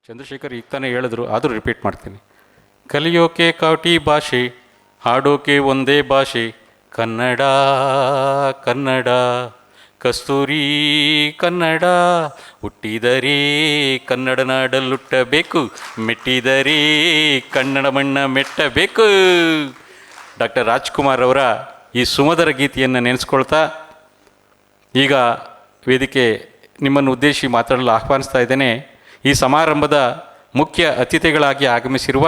ಚಂದ್ರಶೇಖರ್ ಈಗ ತಾನೇ ಹೇಳಿದ್ರು, ಆದರೂ ರಿಪೀಟ್ ಮಾಡ್ತೀನಿ. ಕಲಿಯೋಕೆ ಕಾಟಿ ಭಾಷೆ, ಹಾಡೋಕೆ ಒಂದೇ ಭಾಷೆ, ಕನ್ನಡ ಕನ್ನಡ ಕಸ್ತೂರಿ ಕನ್ನಡ. ಹುಟ್ಟಿದರೆ ಕನ್ನಡ ನಾಡಲ್ಲುಟ್ಟಬೇಕು, ಮೆಟ್ಟಿದರೆ ಕನ್ನಡ ಮಣ್ಣ ಮೆಟ್ಟಬೇಕು. ಡಾಕ್ಟರ್ ರಾಜ್ಕುಮಾರ್ ಅವರ ಈ ಸುಮಧುರ ಗೀತೆಯನ್ನು ನೆನೆಸ್ಕೊಳ್ತಾ ಈಗ ವೇದಿಕೆ ನಿಮ್ಮನ್ನು ಉದ್ದೇಶಿಸಿ ಮಾತಾಡಲು ಆಹ್ವಾನಿಸ್ತಾ ಇದ್ದೇನೆ. ಈ ಸಮಾರಂಭದ ಮುಖ್ಯ ಅತಿಥಿಗಳಾಗಿ ಆಗಮಿಸಿರುವ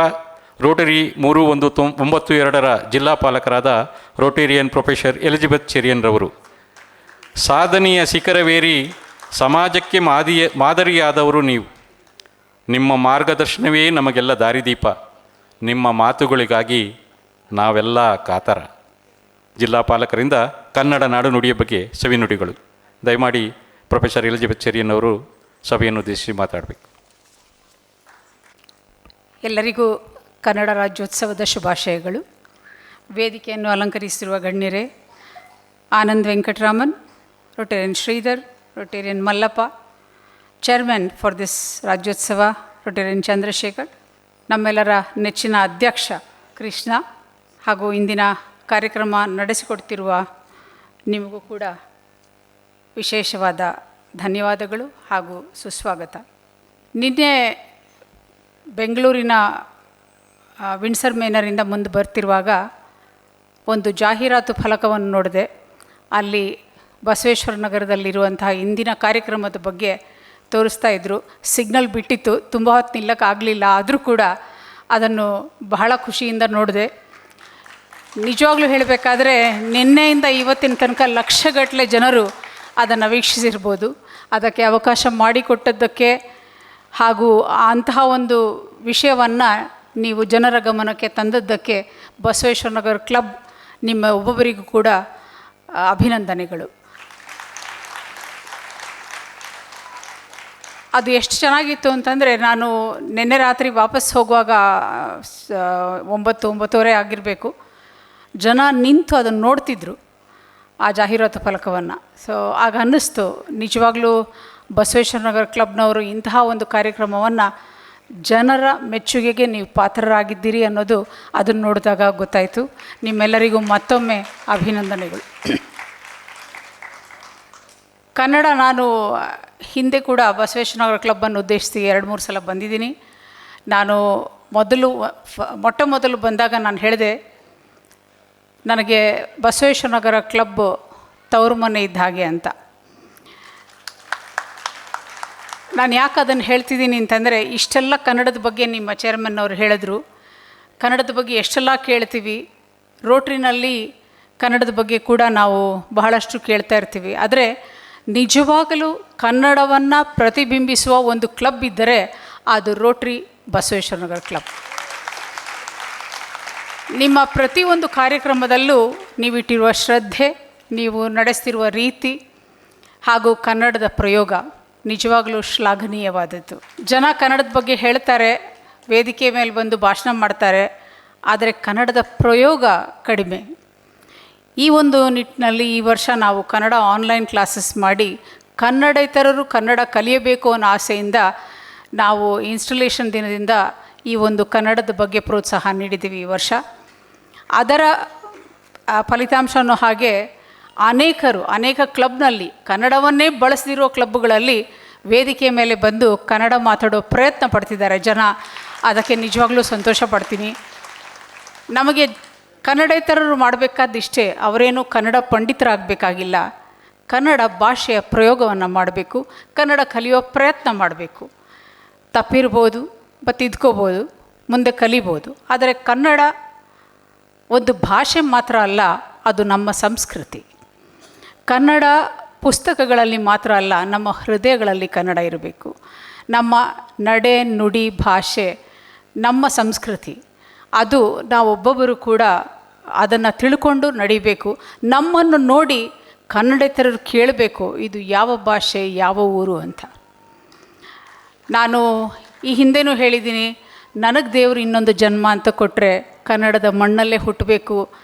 ರೋಟರಿ 3192 ಜಿಲ್ಲಾ ಪಾಲಕರಾದ ರೋಟೇರಿಯನ್ ಪ್ರೊಫೆಸರ್ ಎಲಿಜಬೆತ್ ಚೆರಿಯನ್ರವರು. ಸಾಧನೆಯ ಶಿಖರವೇರಿ ಸಮಾಜಕ್ಕೆ ಮಾದರಿಯಾದವರು ನೀವು. ನಿಮ್ಮ ಮಾರ್ಗದರ್ಶನವೇ ನಮಗೆಲ್ಲ ದಾರಿದೀಪ. ನಿಮ್ಮ ಮಾತುಗಳಿಗಾಗಿ ನಾವೆಲ್ಲ ಕಾತರ. ಜಿಲ್ಲಾ ಪಾಲಕರಿಂದ ಕನ್ನಡ ನಾಡು ನುಡಿಯ ಬಗ್ಗೆ ಸವಿನುಡಿಗಳು. ದಯಮಾಡಿ ಪ್ರೊಫೆಸರ್ ಎಲಿಜಬೆತ್ ಚೆರಿಯನ್ ಅವರು ಸಭೆಯನ್ನು ಉದ್ದೇಶಿಸಿ ಮಾತಾಡಬೇಕು. ಎಲ್ಲರಿಗೂ ಕನ್ನಡ ರಾಜ್ಯೋತ್ಸವದ ಶುಭಾಶಯಗಳು. ವೇದಿಕೆಯನ್ನು ಅಲಂಕರಿಸಿರುವ ಗಣ್ಯರೇ, Anand Venkataraman, Rotarian Sridhar, Rotarian Mallappa, chairman for this Rajyotsava Rotarian Chandrashekar, ನಮ್ಮೆಲ್ಲರ ನೆಚ್ಚಿನ ಅಧ್ಯಕ್ಷ ಕೃಷ್ಣ, ಹಾಗೂ ಇಂದಿನ ಕಾರ್ಯಕ್ರಮ ನಡೆಸಿಕೊಡ್ತಿರುವ ನಿಮಗೂ ಕೂಡ ವಿಶೇಷವಾದ ಧನ್ಯವಾದಗಳು ಹಾಗೂ ಸುಸ್ವಾಗತ. ನಿನ್ನೆ ಬೆಂಗಳೂರಿನ ವಿಂಡ್ಸರ್ ಮೇನರಿಂದ ಮುಂದೆ ಬರ್ತಿರುವಾಗ ಒಂದು ಜಾಹೀರಾತು ಫಲಕವನ್ನು ನೋಡಿದೆ. ಅಲ್ಲಿ ಬಸವೇಶ್ವರ ನಗರದಲ್ಲಿರುವಂತಹ ಇಂದಿನ ಕಾರ್ಯಕ್ರಮದ ಬಗ್ಗೆ ತೋರಿಸ್ತಾ ಇದ್ದರು. ಸಿಗ್ನಲ್ ಬಿಟ್ಟಿತ್ತು, ತುಂಬ ಹೊತ್ತು ನಿಲ್ಲಕ್ಕಾಗಲಿಲ್ಲ, ಆದರೂ ಕೂಡ ಅದನ್ನು ಬಹಳ ಖುಷಿಯಿಂದ ನೋಡಿದೆ. ನಿಜವಾಗ್ಲೂ ಹೇಳಬೇಕಾದ್ರೆ ನಿನ್ನೆಯಿಂದ ಇವತ್ತಿನ ತನಕ ಲಕ್ಷಗಟ್ಟಲೆ ಜನರು ಅದನ್ನು ವೀಕ್ಷಿಸಿರ್ಬೋದು. ಅದಕ್ಕೆ ಅವಕಾಶ ಮಾಡಿಕೊಟ್ಟದ್ದಕ್ಕೆ ಹಾಗೂ ಅಂತಹ ಒಂದು ವಿಷಯವನ್ನು ನೀವು ಜನರ ಗಮನಕ್ಕೆ ತಂದದ್ದಕ್ಕೆ ಬಸವೇಶ್ವರ ನಗರ ಕ್ಲಬ್ ನಿಮ್ಮ ಒಬ್ಬೊಬ್ಬರಿಗೂ ಕೂಡ ಅಭಿನಂದನೆಗಳು. ಅದು ಎಷ್ಟು ಚೆನ್ನಾಗಿತ್ತು ಅಂತಂದರೆ, ನಾನು ನಿನ್ನೆ ರಾತ್ರಿ ವಾಪಸ್ ಹೋಗುವಾಗ 9-9:30 ಆಗಿರಬೇಕು. ಜನ ನಿಂತು ಅದನ್ನು ನೋಡ್ತಿದ್ರು, ಆ ಜಾಹೀರಾತು ಫಲಕವನ್ನು. ಸೊ ಆಗ ಅನ್ನಿಸ್ತು, ನಿಜವಾಗ್ಲೂ ಬಸವೇಶ್ವರ ನಗರ ಕ್ಲಬ್ನವರು ಇಂತಹ ಒಂದು ಕಾರ್ಯಕ್ರಮವನ್ನು ಜನರ ಮೆಚ್ಚುಗೆಗೆ ನೀವು ಪಾತ್ರರಾಗಿದ್ದೀರಿ ಅನ್ನೋದು ಅದನ್ನು ನೋಡಿದಾಗ ಗೊತ್ತಾಯಿತು. ನಿಮ್ಮೆಲ್ಲರಿಗೂ ಮತ್ತೊಮ್ಮೆ ಅಭಿನಂದನೆಗಳು. ಕನ್ನಡ, ನಾನು ಹಿಂದೆ ಕೂಡ ಬಸವೇಶ್ವರ ನಗರ ಕ್ಲಬ್ಬನ್ನು ಉದ್ದೇಶಿಸಿ 2-3 ಸಲ ಬಂದಿದ್ದೀನಿ. ನಾನು ಮೊಟ್ಟ ಮೊದಲು ಬಂದಾಗ ನಾನು ಹೇಳಿದೆ, ನನಗೆ ಬಸವೇಶ್ವರ ನಗರ ಕ್ಲಬ್ ತವರು ಮನೆ ಇದ್ದ ಹಾಗೆ ಅಂತ. ನಾನು ಯಾಕೆ ಅದನ್ನು ಹೇಳ್ತಿದ್ದೀನಿ ಅಂತಂದರೆ, ಇಷ್ಟೆಲ್ಲ ಕನ್ನಡದ ಬಗ್ಗೆ ನಿಮ್ಮ ಚೇರ್ಮನ್ ಅವರು ಹೇಳಿದ್ರು. ಕನ್ನಡದ ಬಗ್ಗೆ ಎಷ್ಟೆಲ್ಲ ಕೇಳ್ತೀವಿ, ರೋಟ್ರಿನಲ್ಲಿ ಕನ್ನಡದ ಬಗ್ಗೆ ಕೂಡ ನಾವು ಬಹಳಷ್ಟು ಕೇಳ್ತಾ ಇರ್ತೀವಿ. ಆದರೆ ನಿಜವಾಗಲೂ ಕನ್ನಡವನ್ನು ಪ್ರತಿಬಿಂಬಿಸುವ ಒಂದು ಕ್ಲಬ್ ಇದ್ದರೆ ಅದು ರೋಟ್ರಿ ಬಸವೇಶ್ವರ ನಗರ ಕ್ಲಬ್. ನಿಮ್ಮ ಪ್ರತಿಯೊಂದು ಕಾರ್ಯಕ್ರಮದಲ್ಲೂ ನೀವಿಟ್ಟಿರುವ ಶ್ರದ್ಧೆ, ನೀವು ನಡೆಸ್ತಿರುವ ರೀತಿ ಹಾಗೂ ಕನ್ನಡದ ಪ್ರಯೋಗ ನಿಜವಾಗಲೂ ಶ್ಲಾಘನೀಯವಾದದ್ದು. ಜನ ಕನ್ನಡದ ಬಗ್ಗೆ ಹೇಳ್ತಾರೆ, ವೇದಿಕೆ ಮೇಲೆ ಬಂದು ಭಾಷಣ ಮಾಡ್ತಾರೆ, ಆದರೆ ಕನ್ನಡದ ಪ್ರಯೋಗ ಕಡಿಮೆ. ಈ ಒಂದು ನಿಟ್ಟಿನಲ್ಲಿ ಈ ವರ್ಷ ನಾವು ಕನ್ನಡ ಆನ್ಲೈನ್ ಕ್ಲಾಸಸ್ ಮಾಡಿ ಕನ್ನಡೇತರರು ಕನ್ನಡ ಕಲಿಯಬೇಕು ಅನ್ನೋ ಆಸೆಯಿಂದ ನಾವು ಇನ್ಸ್ಟಾಲೇಷನ್ ದಿನದಿಂದ ಈ ಒಂದು ಕನ್ನಡದ ಬಗ್ಗೆ ಪ್ರೋತ್ಸಾಹ ನೀಡಿದ್ದೀವಿ ಈ ವರ್ಷ. ಅದರ ಫಲಿತಾಂಶನೂ ಹಾಗೆ ಅನೇಕ ಕ್ಲಬ್ನಲ್ಲಿ, ಕನ್ನಡವನ್ನೇ ಬಳಸದಿರೋ ಕ್ಲಬ್ಗಳಲ್ಲಿ ವೇದಿಕೆ ಮೇಲೆ ಬಂದು ಕನ್ನಡ ಮಾತಾಡೋ ಪ್ರಯತ್ನ ಪಡ್ತಿದ್ದಾರೆ ಜನ. ಅದಕ್ಕೆ ನಿಜವಾಗ್ಲೂ ಸಂತೋಷ ಪಡ್ತೀನಿ. ನಮಗೆ ಕನ್ನಡೇತರರು ಮಾಡಬೇಕಾದಿಷ್ಟೇ, ಅವರೇನು ಕನ್ನಡ ಪಂಡಿತರಾಗಬೇಕಾಗಿಲ್ಲ. ಕನ್ನಡ ಭಾಷೆಯ ಪ್ರಯೋಗವನ್ನು ಮಾಡಬೇಕು, ಕನ್ನಡ ಕಲಿಯೋ ಪ್ರಯತ್ನ ಮಾಡಬೇಕು. ತಪ್ಪಿರ್ಬೋದು, ತಿದ್ಕೋಬೋದು, ಮುಂದೆ ಕಲಿಬೋದು. ಆದರೆ ಕನ್ನಡ ಒಂದು ಭಾಷೆ ಮಾತ್ರ ಅಲ್ಲ, ಅದು ನಮ್ಮ ಸಂಸ್ಕೃತಿ. ಕನ್ನಡ ಪುಸ್ತಕಗಳಲ್ಲಿ ಮಾತ್ರ ಅಲ್ಲ, ನಮ್ಮ ಹೃದಯಗಳಲ್ಲಿ ಕನ್ನಡ ಇರಬೇಕು. ನಮ್ಮ ನಡೆ ನುಡಿ ಭಾಷೆ ನಮ್ಮ ಸಂಸ್ಕೃತಿ. ಅದು ನಾವೊಬ್ಬೊಬ್ಬರು ಕೂಡ ಅದನ್ನು ತಿಳ್ಕೊಂಡು ನಡಿಬೇಕು. ನಮ್ಮನ್ನು ನೋಡಿ ಕನ್ನಡೇತರರು ಕೇಳಬೇಕು, ಇದು ಯಾವ ಭಾಷೆ, ಯಾವ ಊರು ಅಂತ. ನಾನು ಈ ಹಿಂದೆನೂ ಹೇಳಿದ್ದೀನಿ, ನನಗೆ ದೇವರು ಇನ್ನೊಂದು ಜನ್ಮ ಅಂತ ಕೊಟ್ಟರೆ ಕನ್ನಡದ ಮಣ್ಣಲ್ಲೇ ಹುಟ್ಟಬೇಕು,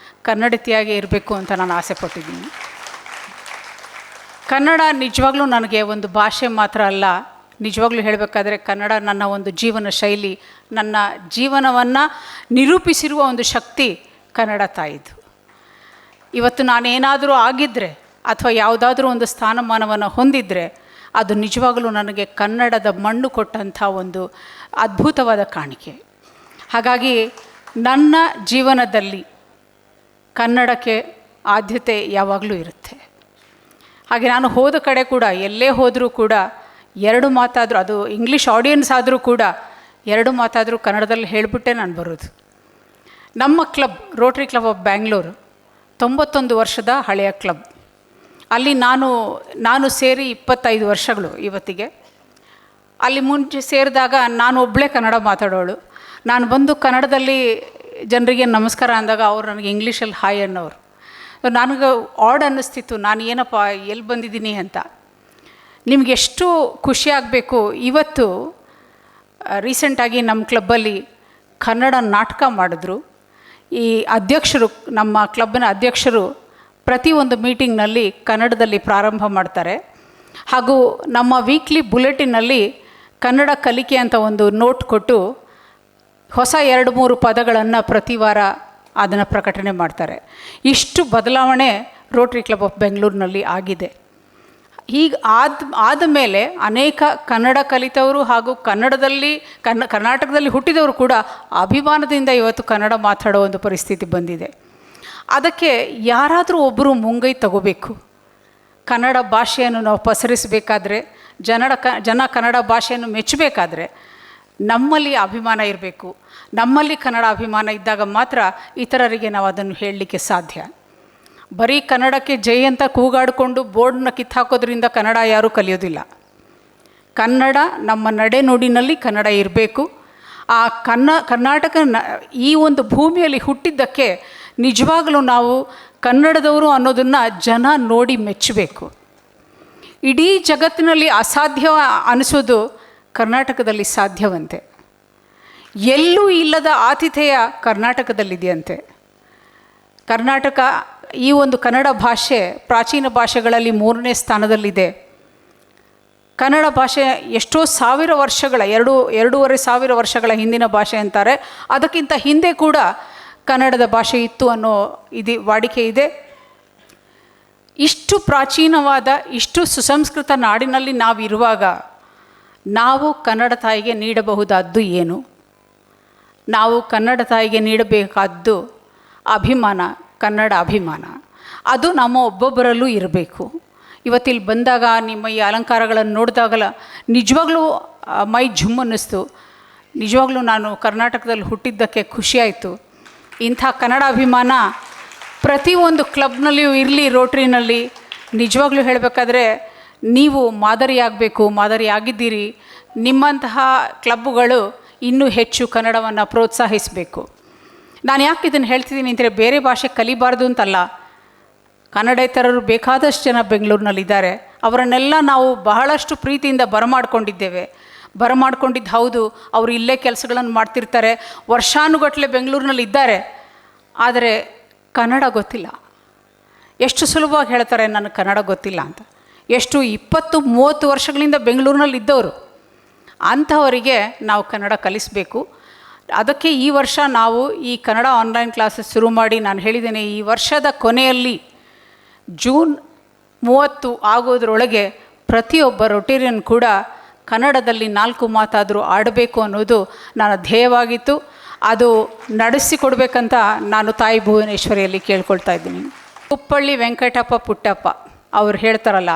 ಕನ್ನಡತಿಯಾಗೇ ಇರಬೇಕು ಅಂತ ನಾನು ಆಸೆ ಪಟ್ಟಿದ್ದೀನಿ. ಕನ್ನಡ ನಿಜವಾಗ್ಲೂ ನನಗೆ ಒಂದು ಭಾಷೆ ಮಾತ್ರ ಅಲ್ಲ, ನಿಜವಾಗ್ಲೂ ಹೇಳಬೇಕಾದ್ರೆ ಕನ್ನಡ ನನ್ನ ಒಂದು ಜೀವನ ಶೈಲಿ, ನನ್ನ ಜೀವನವನ್ನು ನಿರೂಪಿಸಿರುವ ಒಂದು ಶಕ್ತಿ ಕನ್ನಡ ತಾಯಿದು. ಇವತ್ತು ನಾನೇನಾದರೂ ಆಗಿದ್ದರೆ ಅಥವಾ ಯಾವುದಾದ್ರೂ ಒಂದು ಸ್ಥಾನಮಾನವನ್ನು ಹೊಂದಿದರೆ ಅದು ನಿಜವಾಗಲೂ ನನಗೆ ಕನ್ನಡದ ಮಣ್ಣು ಕೊಟ್ಟಂಥ ಒಂದು ಅದ್ಭುತವಾದ ಕಾಣಿಕೆ. ಹಾಗಾಗಿ ನನ್ನ ಜೀವನದಲ್ಲಿ ಕನ್ನಡಕ್ಕೆ ಆದ್ಯತೆ ಯಾವಾಗಲೂ ಇರುತ್ತೆ. ಹಾಗೆ ನಾನು ಹೋದ ಕಡೆ ಕೂಡ, ಎಲ್ಲೇ ಹೋದರೂ ಕೂಡ 2 ಮಾತಾದರೂ, ಅದು ಇಂಗ್ಲೀಷ್ ಆಡಿಯನ್ಸ್ ಆದರೂ ಕೂಡ 2 ಮಾತಾದರೂ ಕನ್ನಡದಲ್ಲಿ ಹೇಳಿಬಿಟ್ಟೆ ನಾನು ಬರೋದು. ನಮ್ಮ club Rotary club of Bangalore 91 ವರ್ಷದ ಹಳೆಯ ಕ್ಲಬ್. ಅಲ್ಲಿ ನಾನು ಸೇರಿ 25 ವರ್ಷಗಳು ಇವತ್ತಿಗೆ. ಅಲ್ಲಿ ಮುಂಚೆ ಸೇರಿದಾಗ ನಾನು ಒಬ್ಬಳೇ ಕನ್ನಡ ಮಾತಾಡೋಳು. ನಾನು ಬಂದು ಕನ್ನಡದಲ್ಲಿ ಜನರಿಗೆ ನಮಸ್ಕಾರ ಅಂದಾಗ ಅವ್ರು ನನಗೆ ಇಂಗ್ಲೀಷಲ್ಲಿ ಹಾಯ್ ಅನ್ನೋರು. ನನಗೆ ಆಡ್ ಅನ್ನಿಸ್ತಿತ್ತು, ನಾನು ಏನಪ್ಪ ಎಲ್ಲಿ ಬಂದಿದ್ದೀನಿ ಅಂತ. ನಿಮ್ಗೆ ಎಷ್ಟು ಖುಷಿ ಆಗಬೇಕು, ಇವತ್ತು ರೀಸೆಂಟಾಗಿ ನಮ್ಮ ಕ್ಲಬ್ಬಲ್ಲಿ ಕನ್ನಡ ನಾಟಕ ಮಾಡಿದ್ರು. ಈ ಅಧ್ಯಕ್ಷರು, ನಮ್ಮ ಕ್ಲಬ್ಬಿನ ಅಧ್ಯಕ್ಷರು ಪ್ರತಿಯೊಂದು ಮೀಟಿಂಗ್ನಲ್ಲಿ ಕನ್ನಡದಲ್ಲಿ ಪ್ರಾರಂಭ ಮಾಡ್ತಾರೆ. ಹಾಗೂ ನಮ್ಮ ವೀಕ್ಲಿ ಬುಲೆಟಿನಲ್ಲಿ ಕನ್ನಡ ಕಲಿಕೆ ಅಂತ ಒಂದು ನೋಟ್ ಕೊಟ್ಟು ಹೊಸ 2-3 ಪದಗಳನ್ನು ಪ್ರತಿ ವಾರ ಅದನ್ನು ಪ್ರಕಟಣೆ ಮಾಡ್ತಾರೆ. ಇಷ್ಟು ಬದಲಾವಣೆ ರೋಟರಿ ಕ್ಲಬ್ ಆಫ್ ಬೆಂಗಳೂರಿನಲ್ಲಿ ಆಗಿದೆ. ಹೀಗೆ ಆದ ಮೇಲೆ ಅನೇಕ ಕನ್ನಡ ಕಲಿತವರು ಹಾಗೂ ಕರ್ನಾಟಕದಲ್ಲಿ ಹುಟ್ಟಿದವರು ಕೂಡ ಅಭಿಮಾನದಿಂದ ಇವತ್ತು ಕನ್ನಡ ಮಾತಾಡೋ ಒಂದು ಪರಿಸ್ಥಿತಿ ಬಂದಿದೆ. ಅದಕ್ಕೆ ಯಾರಾದರೂ ಒಬ್ಬರು ಮುಂಗೈ ತಗೋಬೇಕು. ಕನ್ನಡ ಭಾಷೆಯನ್ನು ನಾವು ಪಸರಿಸಬೇಕಾದ್ರೆ, ಜನ ಕನ್ನಡ ಭಾಷೆಯನ್ನು ಮೆಚ್ಚಬೇಕಾದ್ರೆ ನಮ್ಮಲ್ಲಿ ಅಭಿಮಾನ ಇರಬೇಕು. ನಮ್ಮಲ್ಲಿ ಕನ್ನಡ ಅಭಿಮಾನ ಇದ್ದಾಗ ಮಾತ್ರ ಇತರರಿಗೆ ನಾವು ಅದನ್ನು ಹೇಳಲಿಕ್ಕೆ ಸಾಧ್ಯ. ಬರೀ ಕನ್ನಡಕ್ಕೆ ಜೈ ಅಂತ ಕೂಗಾಡಿಕೊಂಡು ಬೋರ್ಡನ್ನ ಕಿತ್ತಾಕೋದ್ರಿಂದ ಕನ್ನಡ ಯಾರೂ ಕಲಿಯೋದಿಲ್ಲ. ಕನ್ನಡ ನಮ್ಮ ನಡೆನುಡಿನಲ್ಲಿ ಕನ್ನಡ ಇರಬೇಕು. ಆ ಕರ್ನಾಟಕ ಈ ಒಂದು ಭೂಮಿಯಲ್ಲಿ ಹುಟ್ಟಿದ್ದಕ್ಕೆ ನಿಜವಾಗಲೂ ನಾವು ಕನ್ನಡದವರು ಅನ್ನೋದನ್ನು ಜನ ನೋಡಿ ಮೆಚ್ಚಬೇಕು. ಇಡೀ ಜಗತ್ತಿನಲ್ಲಿ ಅಸಾಧ್ಯ ಅನಿಸೋದು ಕರ್ನಾಟಕದಲ್ಲಿ ಸಾಧ್ಯವಂತೆ. ಎಲ್ಲೂ ಇಲ್ಲದ ಆತಿಥೇಯ ಕರ್ನಾಟಕದಲ್ಲಿದೆಯಂತೆ. ಕರ್ನಾಟಕ ಈ ಒಂದು ಕನ್ನಡ ಭಾಷೆ ಪ್ರಾಚೀನ ಭಾಷೆಗಳಲ್ಲಿ 3ನೇ ಸ್ಥಾನದಲ್ಲಿದೆ. ಕನ್ನಡ ಭಾಷೆ ಎಷ್ಟೋ ಸಾವಿರ ವರ್ಷಗಳ 2-2.5 ಸಾವಿರ ವರ್ಷಗಳ ಹಿಂದಿನ ಭಾಷೆ ಅಂತಾರೆ. ಅದಕ್ಕಿಂತ ಹಿಂದೆ ಕೂಡ ಕನ್ನಡದ ಭಾಷೆ ಇತ್ತು ಅನ್ನೋ ವಾಡಿಕೆ ಇದೆ. ಇಷ್ಟು ಪ್ರಾಚೀನವಾದ, ಇಷ್ಟು ಸುಸಂಸ್ಕೃತ ನಾಡಿನಲ್ಲಿ ನಾವಿರುವಾಗ ನಾವು ಕನ್ನಡ ತಾಯಿಗೆ ನೀಡಬಹುದಾದ್ದು ಏನು? ನಾವು ಕನ್ನಡ ತಾಯಿಗೆ ನೀಡಬೇಕಾದ್ದು ಅಭಿಮಾನ, ಕನ್ನಡ ಅಭಿಮಾನ. ಅದು ನಮ್ಮ ಒಬ್ಬೊಬ್ಬರಲ್ಲೂ ಇರಬೇಕು. ಇವತ್ತಿಲ್ಲಿ ಬಂದಾಗ ನಿಮ್ಮ ಈ ಅಲಂಕಾರಗಳನ್ನು ನೋಡಿದಾಗಲ ನಿಜವಾಗ್ಲೂ ಮೈ ಝುಮ್ ಅನ್ನಿಸ್ತು. ನಿಜವಾಗ್ಲೂ ನಾನು ಕರ್ನಾಟಕದಲ್ಲಿ ಹುಟ್ಟಿದ್ದಕ್ಕೆ ಖುಷಿಯಾಯಿತು. ಇಂಥ ಕನ್ನಡ ಅಭಿಮಾನ ಪ್ರತಿಯೊಂದು ಕ್ಲಬ್ನಲ್ಲಿಯೂ ಇರಲಿ, ರೋಟ್ರಿನಲ್ಲಿ. ನಿಜವಾಗ್ಲೂ ಹೇಳಬೇಕಾದ್ರೆ ನೀವು ಮಾದರಿಯಾಗಬೇಕು, ಮಾದರಿಯಾಗಿದ್ದೀರಿ. ನಿಮ್ಮಂತಹ ಕ್ಲಬ್ಬುಗಳು ಇನ್ನೂ ಹೆಚ್ಚು ಕನ್ನಡವನ್ನು ಪ್ರೋತ್ಸಾಹಿಸಬೇಕು. ನಾನು ಯಾಕೆ ಇದನ್ನು ಹೇಳ್ತಿದ್ದೀನಿ ಅಂದರೆ, ಬೇರೆ ಭಾಷೆ ಕಲಿಬಾರ್ದು ಅಂತಲ್ಲ. ಕನ್ನಡೇತರರು ಬೇಕಾದಷ್ಟು ಜನ ಬೆಂಗಳೂರಿನಲ್ಲಿದ್ದಾರೆ. ಅವರನ್ನೆಲ್ಲ ನಾವು ಬಹಳಷ್ಟು ಪ್ರೀತಿಯಿಂದ ಬರಮಾಡ್ಕೊಂಡಿದ್ದು ಹೌದು. ಅವರು ಇಲ್ಲೇ ಕೆಲಸಗಳನ್ನು ಮಾಡ್ತಿರ್ತಾರೆ, ವರ್ಷಾನುಗಟ್ಟಲೆ ಬೆಂಗಳೂರಿನಲ್ಲಿ ಇದ್ದಾರೆ. ಆದರೆ ಕನ್ನಡ ಗೊತ್ತಿಲ್ಲ. ಎಷ್ಟು ಸುಲಭವಾಗಿ ಹೇಳ್ತಾರೆ ನನಗೆ ಕನ್ನಡ ಗೊತ್ತಿಲ್ಲ ಅಂತ. ಎಷ್ಟು 20-30 ವರ್ಷಗಳಿಂದ ಬೆಂಗಳೂರಿನಲ್ಲಿ ಇದ್ದವರು. ಅಂಥವರಿಗೆ ನಾವು ಕನ್ನಡ ಕಲಿಸಬೇಕು. ಅದಕ್ಕೆ ಈ ವರ್ಷ ನಾವು ಈ ಕನ್ನಡ ಆನ್ಲೈನ್ ಕ್ಲಾಸಸ್ ಶುರು ಮಾಡಿ, ನಾನು ಹೇಳಿದ್ದೇನೆ, ಈ ವರ್ಷದ ಕೊನೆಯಲ್ಲಿ ಜೂನ್ 30 ಆಗೋದ್ರೊಳಗೆ ಪ್ರತಿಯೊಬ್ಬ ರೊಟೇರಿಯನ್ ಕೂಡ ಕನ್ನಡದಲ್ಲಿ 4 ಮಾತಾದರೂ ಆಡಬೇಕು ಅನ್ನೋದು ನನ್ನ ಧ್ಯೇಯವಾಗಿತ್ತು. ಅದು ನಡೆಸಿಕೊಡ್ಬೇಕಂತ ನಾನು ತಾಯಿ ಭುವನೇಶ್ವರಿಯಲ್ಲಿ ಕೇಳ್ಕೊಳ್ತಾ ಇದ್ದೀನಿ. ಕುಪ್ಪಳ್ಳಿ ವೆಂಕಟಪ್ಪ ಪುಟ್ಟಪ್ಪ ಅವ್ರು ಹೇಳ್ತಾರಲ್ಲ,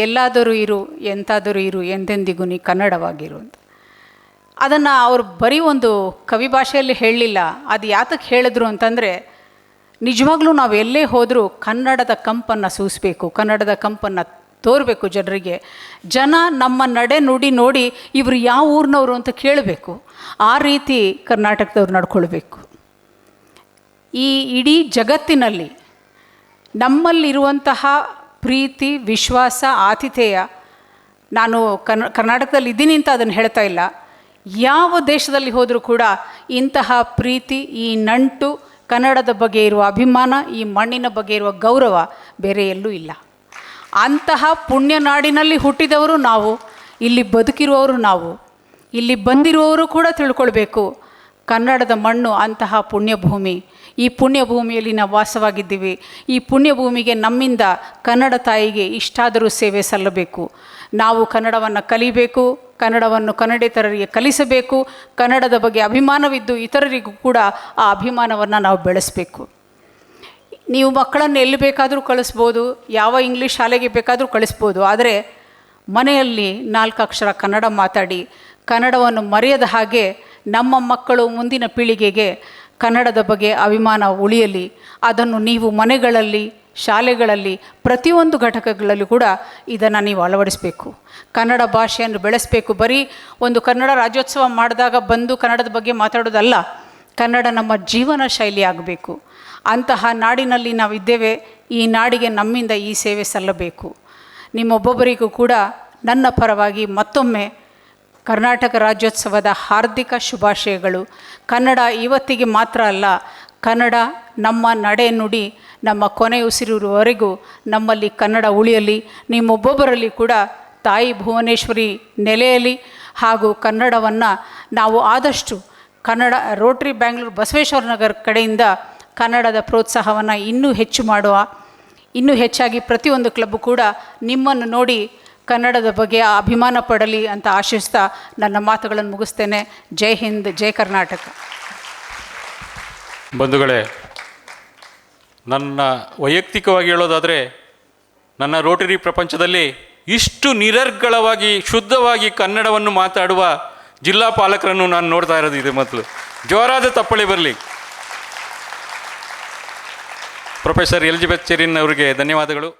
ಎಲ್ಲಾದರೂ ಇರು, ಎಂತಾದರೂ ಇರು, ಎಂದೆಂದಿಗೂ ನೀ ಕನ್ನಡವಾಗಿರು ಅಂತ. ಅದನ್ನು ಅವರು ಬರೀ ಒಂದು ಕವಿ ಭಾಷೆಯಲ್ಲಿ ಹೇಳಲಿಲ್ಲ. ಅದು ಯಾತಕ್ಕೆ ಹೇಳಿದ್ರು ಅಂತಂದರೆ, ನಿಜವಾಗ್ಲೂ ನಾವು ಎಲ್ಲೇ ಹೋದರೂ ಕನ್ನಡದ ಕಂಪನ್ನು ಸೂಸಬೇಕು, ಕನ್ನಡದ ಕಂಪನ್ನು ತೋರಬೇಕು ಜನರಿಗೆ. ಜನ ನಮ್ಮ ನಡೆ ನುಡಿ ನೋಡಿ ಇವರು ಯಾವ ಊರಿನವರು ಅಂತ ಕೇಳಬೇಕು. ಆ ರೀತಿ ಕರ್ನಾಟಕದವ್ರು ನಡ್ಕೊಳ್ಬೇಕು. ಈ ಇಡೀ ಜಗತ್ತಿನಲ್ಲಿ ನಮ್ಮಲ್ಲಿರುವಂತಹ ಪ್ರೀತಿ, ವಿಶ್ವಾಸ, ಆತಿಥೇಯ, ನಾನು ಕರ್ನಾಟಕದಲ್ಲಿ ಇದ್ದೀನಿ ಅಂತ ಅದನ್ನು ಹೇಳ್ತಾ ಇಲ್ಲ, ಯಾವ ದೇಶದಲ್ಲಿ ಹೋದರೂ ಕೂಡ ಇಂತಹ ಪ್ರೀತಿ, ಈ ನಂಟು, ಕನ್ನಡದ ಬಗ್ಗೆ ಇರುವ ಅಭಿಮಾನ, ಈ ಮಣ್ಣಿನ ಬಗ್ಗೆ ಇರುವ ಗೌರವ ಬೇರೆ ಎಲ್ಲೂ ಇಲ್ಲ. ಅಂತಹ ಪುಣ್ಯನಾಡಿನಲ್ಲಿ ಹುಟ್ಟಿದವರು ನಾವು. ಇಲ್ಲಿ ಬದುಕಿರುವವರು ನಾವು, ಇಲ್ಲಿ ಬಂದಿರುವವರು ಕೂಡ ತಿಳ್ಕೊಳ್ಬೇಕು ಕನ್ನಡದ ಮಣ್ಣು ಅಂತಹ ಪುಣ್ಯಭೂಮಿ. ಈ ಪುಣ್ಯಭೂಮಿಯಲ್ಲಿ ನಾವು ವಾಸವಾಗಿದ್ದೀವಿ. ಈ ಪುಣ್ಯಭೂಮಿಗೆ ನಮ್ಮಿಂದ ಕನ್ನಡ ತಾಯಿಗೆ ಇಷ್ಟಾದರೂ ಸೇವೆ ಸಲ್ಲಬೇಕು. ನಾವು ಕನ್ನಡವನ್ನು ಕಲಿಬೇಕು, ಕನ್ನಡವನ್ನು ಕನ್ನಡಿಗರಿಗೆ ಕಲಿಸಬೇಕು, ಕನ್ನಡದ ಬಗ್ಗೆ ಅಭಿಮಾನವಿದ್ದು ಇತರರಿಗೂ ಕೂಡ ಆ ಅಭಿಮಾನವನ್ನು ನಾವು ಬೆಳೆಸಬೇಕು. ನೀವು ಮಕ್ಕಳನ್ನು ಎಲ್ಲಿ ಬೇಕಾದರೂ ಕಳಿಸ್ಬೋದು, ಯಾವ ಇಂಗ್ಲೀಷ್ ಶಾಲೆಗೆ ಬೇಕಾದರೂ ಕಳಿಸ್ಬೋದು. ಆದರೆ ಮನೆಯಲ್ಲಿ 4 ಅಕ್ಷರ ಕನ್ನಡ ಮಾತಾಡಿ ಕನ್ನಡವನ್ನು ಮರೆಯದ ಹಾಗೆ ನಮ್ಮ ಮಕ್ಕಳು ಮುಂದಿನ ಪೀಳಿಗೆಗೆ ಕನ್ನಡದ ಬಗ್ಗೆ ಅಭಿಮಾನ ಉಳಿಯಲಿ. ಅದನ್ನು ನೀವು ಮನೆಗಳಲ್ಲಿ, ಶಾಲೆಗಳಲ್ಲಿ, ಪ್ರತಿಯೊಂದು ಘಟಕಗಳಲ್ಲಿ ಕೂಡ ಇದನ್ನು ನೀವು ಅಳವಡಿಸಬೇಕು. ಕನ್ನಡ ಭಾಷೆಯನ್ನು ಬೆಳೆಸಬೇಕು. ಬರೀ ಒಂದು ಕನ್ನಡ ರಾಜ್ಯೋತ್ಸವ ಮಾಡಿದಾಗ ಬಂದು ಕನ್ನಡದ ಬಗ್ಗೆ ಮಾತಾಡೋದಲ್ಲ, ಕನ್ನಡ ನಮ್ಮ ಜೀವನ ಶೈಲಿ ಆಗಬೇಕು. ಅಂತಹ ನಾಡಿನಲ್ಲಿ ನಾವಿದ್ದೇವೆ. ಈ ನಾಡಿಗೆ ನಮ್ಮಿಂದ ಈ ಸೇವೆ ಸಲ್ಲಬೇಕು. ನಿಮ್ಮೊಬ್ಬೊಬ್ಬರಿಗೂ ಕೂಡ ನನ್ನ ಪರವಾಗಿ ಮತ್ತೊಮ್ಮೆ ಕರ್ನಾಟಕ ರಾಜ್ಯೋತ್ಸವದ ಹಾರ್ದಿಕ ಶುಭಾಶಯಗಳು. ಕನ್ನಡ ಇವತ್ತಿಗೆ ಮಾತ್ರ ಅಲ್ಲ, ಕನ್ನಡ ನಮ್ಮ ನಡೆ ನುಡಿ ನಮ್ಮ ಕೊನೆ ಉಸಿರಿರುವವರೆಗೂ ನಮ್ಮಲ್ಲಿ ಕನ್ನಡ ಉಳಿಯಲಿ. ನಿಮ್ಮೊಬ್ಬೊಬ್ಬರಲ್ಲಿ ಕೂಡ ತಾಯಿ ಭುವನೇಶ್ವರಿ ನೆಲೆಯಲಿ. ಹಾಗೂ ಕನ್ನಡವನ್ನು ನಾವು ಆದಷ್ಟು ಕನ್ನಡ ರೋಟ್ರಿ ಬ್ಯಾಂಗ್ಳೂರು ಬಸವೇಶ್ವರ ನಗರ ಕಡೆಯಿಂದ ಕನ್ನಡದ ಪ್ರೋತ್ಸಾಹವನ್ನು ಇನ್ನೂ ಹೆಚ್ಚು ಮಾಡುವ, ಇನ್ನೂ ಹೆಚ್ಚಾಗಿ ಪ್ರತಿಯೊಂದು ಕ್ಲಬ್ ಕೂಡ ನಿಮ್ಮನ್ನು ನೋಡಿ ಕನ್ನಡದ ಬಗ್ಗೆ ಅಭಿಮಾನ ಪಡಲಿ ಅಂತ ಆಶಿಸ್ತಾ ನನ್ನ ಮಾತುಗಳನ್ನು ಮುಗಿಸ್ತೇನೆ. ಜೈ ಹಿಂದ್, ಜೈ ಕರ್ನಾಟಕ. ಬಂಧುಗಳೇ, ನನ್ನ ವೈಯಕ್ತಿಕವಾಗಿ ಹೇಳೋದಾದರೆ, ನನ್ನ ರೋಟರಿ ಪ್ರಪಂಚದಲ್ಲಿ ಇಷ್ಟು ನಿರರ್ಗಳವಾಗಿ ಶುದ್ಧವಾಗಿ ಕನ್ನಡವನ್ನು ಮಾತಾಡುವ ಜಿಲ್ಲಾ ಪಾಲಕರನ್ನು ನಾನು ನೋಡ್ತಾ ಇರೋದು ಇದೆ. ಮೊದಲು ಜೋರಾದ ತಪ್ಪಳೆ ಬರಲಿ. ಪ್ರೊಫೆಸರ್ ಎಲಿಜಬೆತ್ ಚೆರಿನ್ ಅವರಿಗೆ ಧನ್ಯವಾದಗಳು.